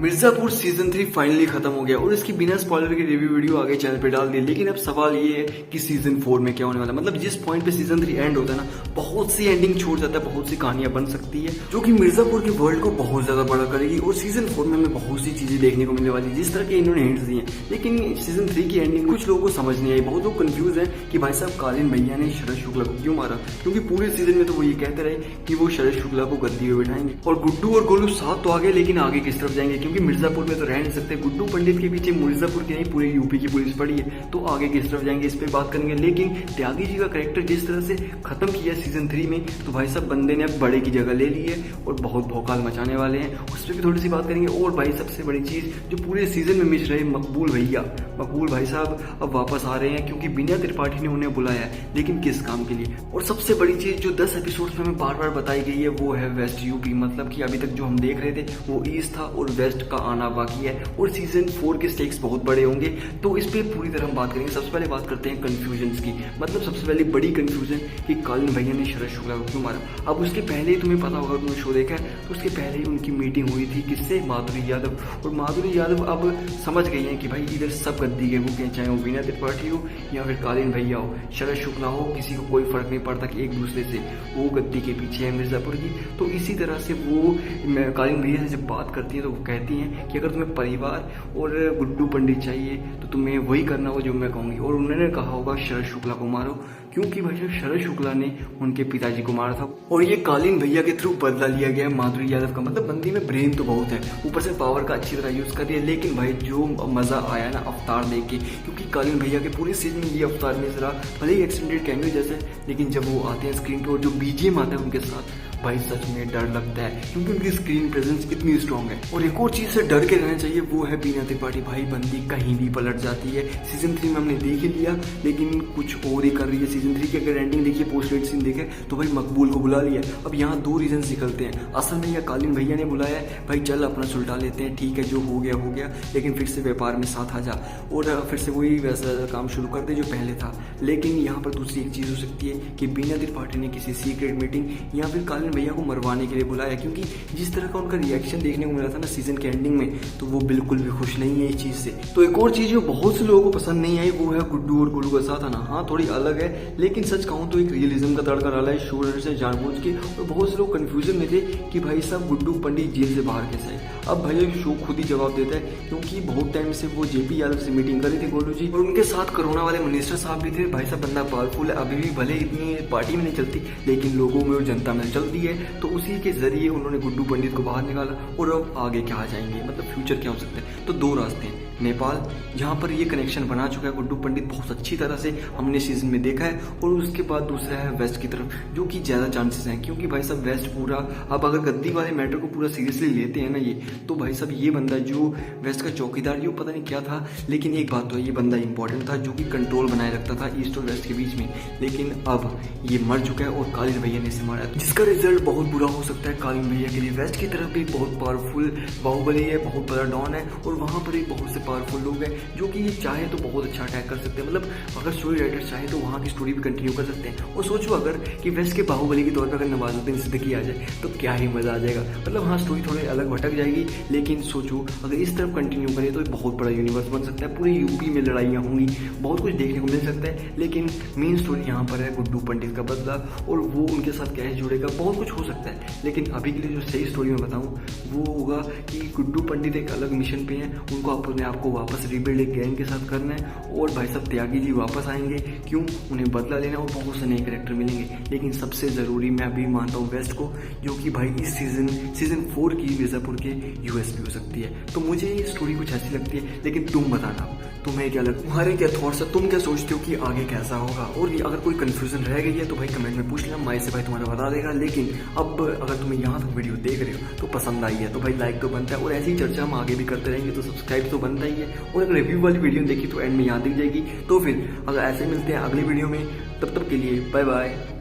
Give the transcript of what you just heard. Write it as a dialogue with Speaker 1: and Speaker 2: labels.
Speaker 1: Mirzapur season 3 finally खत्म हो गया और इसकी बिना स्पॉइलर की रिव्यू वीडियो आगे चैनल पे डाल दी। लेकिन अब सवाल ये है कि सीजन 4 में क्या होने वाला है। मतलब जिस पॉइंट पे सीजन 3 एंड होता है ना, बहुत सी एंडिंग छोड़ जाता है, बहुत सी कहानियां बन सकती है जो कि मिर्जापुर के वर्ल्ड को बहुत ज्यादा बड़ा करेगी। और सीजन 4 में हमें बहुत सी चीजें देखने को मिलने वाली है जिस तरह के इन्होंने हिंट्स दिए। लेकिन सीजन 3 की एंडिंग कुछ लोगों को समझ नहीं आई। बहुत लोग कंफ्यूज है कि भाई साहब कालीन भैया ने शरद शुक्ला को क्यों मारा, क्योंकि पूरे सीजन में तो वो ये कहते रहे कि वो शरद शुक्ला को गद्दी में बैठाएंगे। और गुड्डू और गोलू साथ तो आगे, लेकिन आगे किस तरफ जाएंगे, क्योंकि मिर्जापुर में तो रह नहीं सकते। गुड्डू पंडित के पीछे मिर्जापुर की नहीं पूरे यूपी की पुलिस पड़ी है, तो आगे किस तरफ जाएंगे इस पे बात करेंगे। लेकिन त्यागी जी का कैरेक्टर जिस तरह से खत्म किया सीजन 3 में, तो भाई साहब बंदे ने अब बड़े की जगह ले ली है और बहुत भौकाल मचाने वाले हैं, उस पर भी थोड़ी सी बात करेंगे। और भाई सबसे बड़ी चीज जो पूरे सीजन में मिस रहे, मकबूल भैया, मकबूल भाई साहब अब वापस आ रहे हैं, क्योंकि बिना त्रिपाठी ने उन्हें बुलाया है, लेकिन किस काम के लिए। और सबसे बड़ी चीज जो 10 एपिसोड्स में हमें बार बार बताई गई है वो है वेस्ट यूपी। मतलब कि अभी तक जो हम देख रहे थे वो ईस्ट था और वेस्ट का आना बाकी है। और सीजन 4 के स्टेक्स बहुत बड़े होंगे, तो इस पे पूरी तरह हम बात करेंगे। सबसे पहले बात करते हैं कंफ्यूजन की। मतलब सबसे पहले बड़ी कंफ्यूजन कि कालीन भैया ने शरद शुक्ला को क्यों मारा। अब उसके पहले ही तुम्हें पता होगा, तुमने शो देखा है तो उसके पहले ही उनकी मीटिंग हुई थी किससे, माधुरी यादव। और माधुरी यादव अब समझ गई है कि भाई इधर सब गद्दी के भूखे, चाहे वो बीना त्रिपाठी हो या फिर कालीन भैया हो, शरद शुक्ला हो, किसी को कोई फर्क नहीं पड़ता कि एक दूसरे से वो गद्दी के पीछे है मिर्जापुर की। तो इसी तरह से वो कालीन भैया से जब बात करती है तो वो कहती हैं कि अगर तुम्हें परिवार और गुड्डू पंडित चाहिए तो तुम्हें वही करना होगा जो मैं कहूंगी। और उन्होंने कहा होगा शरद शुक्ला को मारो, क्योंकि भाई शरद शुक्ला ने उनके पिताजी को मारा था। और ये कालीन भैया के थ्रू बदला लिया गया है माधुरी यादव का। मतलब बंदी में ब्रेन तो बहुत है, ऊपर से पावर का अच्छी तरह यूज कर रही है। लेकिन भाई जो मजा आया ना अवतार देख के, क्योंकि कालीन भैया के पूरे सीजन में ये अवतार मिस रहा, भले ही एक्सटेंडेड कैमियो जैसे, लेकिन जब वो आते हैं स्क्रीन पे और जो बीजीएम आता है उनके साथ, भाई सच में डर लगता है, क्योंकि उनकी स्क्रीन प्रेजेंस इतनी स्ट्रांग है। और एक और चीज से डर के रहना चाहिए, वो है बीना त्रिपाठी। भाई बंदी कहीं भी पलट जाती है। सीजन 3 में हमने देख ही लिया, लेकिन कुछ और ही कर रही है। सीजन 3 की अगर एंडिंग देखिए, पोस्ट क्रेडिट सीन देखे तो भाई मकबूल को बुला लिया। अब यहाँ दो रीजन निकलते हैं। असल में या कालीन भैया ने बुलाया है, भाई चल अपना सुलटा लेते हैं, ठीक है जो हो गया, लेकिन फिर से व्यापार में साथ आ जा और फिर से वही वैसा काम शुरू कर दे जो पहले था। लेकिन यहाँ पर दूसरी एक चीज हो सकती है कि बीना त्रिपाठी ने किसी सीक्रेट मीटिंग या फिर कालीन भैया को मरवाने के लिए बुलाया, क्योंकि जिस तरह का उनका रिएक्शन देखने को मिला था ना सीजन के एंडिंग में, तो वो बिल्कुल भी खुश नहीं है इस चीज से। तो एक और चीज जो बहुत से लोगों को पसंद नहीं आई वो है गुड्डू और गोलू का साथ आना। हाँ थोड़ी अलग है, लेकिन सच कहूँ तो एक रियलिज्म का तड़का डाला है शो से जानबूझ के। और बहुत से लोग कंफ्यूजन में थे कि भाई साहब गुड्डू पंडित जेल से बाहर कैसे आए। अब भाई शो खुद ही जवाब देता है, क्योंकि बहुत टाइम से वो जेपी यादव से मीटिंग कर रहे थे गोलू जी, और उनके साथ कोरोना वाले मिनिस्टर साहब भी थे। भाई साहब बंदा पावरफुल है, अभी भी भले इतनी पार्टी में नहीं चलती, लेकिन लोगों में और जनता में चलती है। तो उसी के जरिए उन्होंने गुड्डू पंडित को बाहर निकाला। और अब आगे क्या जाएंगे, मतलब फ्यूचर क्या हो सकता है। तो दो रास्ते हैं, नेपाल जहाँ पर ये कनेक्शन बना चुका है गुड्डू पंडित बहुत अच्छी तरह से, हमने सीजन में देखा है। और उसके बाद दूसरा है वेस्ट की तरफ, जो कि ज्यादा चांसेस हैं, क्योंकि भाई साहब वेस्ट पूरा अब अगर गद्दी वाले मैटर को पूरा सीरियसली लेते हैं ना ये, तो भाई साहब ये बंदा जो वेस्ट का चौकीदार, जो पता नहीं क्या था, लेकिन एक बात तो है ये बंदा इंपॉर्टेंट था, जो कि कंट्रोल बनाए रखता था ईस्ट और वेस्ट के बीच में। लेकिन अब ये मर चुका है और कालीन भैया ने इसे मारा, जिसका रिजल्ट बहुत बुरा हो सकता है कालीन भैया के लिए। वेस्ट की तरफ भी बहुत पावरफुल बाहुबली है, बहुत बड़ा डॉन है, और वहां पर भी बहुत से पावरफुल लोग हैं जो कि चाहे तो बहुत अच्छा अटैक कर सकते हैं। मतलब अगर स्टोरी राइटर चाहे तो वहां की स्टोरी भी कंटिन्यू कर सकते हैं। और सोचो अगर कि वेस्ट के बाहुबली के तौर पर अगर नवाजुद्दीन सिद्दीकी आ जाए तो क्या ही मजा आ जाएगा। मतलब हाँ स्टोरी थोड़ी अलग भटक जाएगी, लेकिन सोचो अगर इस तरफ कंटिन्यू करें तो बहुत बड़ा यूनिवर्स बन सकता है। पूरे यूपी में लड़ाइयाँ होंगी, बहुत कुछ देखने को मिल सकता है। लेकिन मेन स्टोरी यहाँ पर है गुड्डू पंडित का बदला, और वो उनके साथ कैसे जुड़ेगा, बहुत कुछ हो सकता है। लेकिन अभी के लिए जो सही स्टोरी मैं बताऊँ वो होगा कि गुड्डू पंडित एक अलग मिशन पे हैं, उनको अपने आप को वापस रिबिल्ड एक गैंग के साथ करना है। और भाई साहब त्यागी जी वापस आएंगे, क्यों, उन्हें बदला लेना, और बहुत से नए कैरेक्टर मिलेंगे। लेकिन सबसे जरूरी मैं अभी मानता हूँ वेस्ट को, जो कि भाई इस सीजन 4 की मिर्जापुर के यूएसपी हो सकती है। तो मुझे ये स्टोरी कुछ ऐसी लगती है, लेकिन तुम बताना तुम्हें क्या लगता है, तुम्हारे क्या थॉट्स है, तुम क्या सोचते हो कि आगे कैसा होगा। और अगर कोई कंफ्यूजन रह गई है तो भाई कमेंट में पूछ लेना, मैं से भाई तुम्हारा बता देगा। लेकिन अब अगर तुम्हें यहाँ तक वीडियो देख रहे हो तो पसंद आई है तो भाई लाइक तो बनता है, और ऐसी चर्चा हम आगे भी करते रहेंगे, तो सब्सक्राइब तो बनता ही है। और अगर रिव्यू वाली वीडियो देखी तो एंड में यहाँ दिख जाएगी। तो फिर अगर ऐसे मिलते हैं अगली वीडियो में, तब तक के लिए बाय बाय।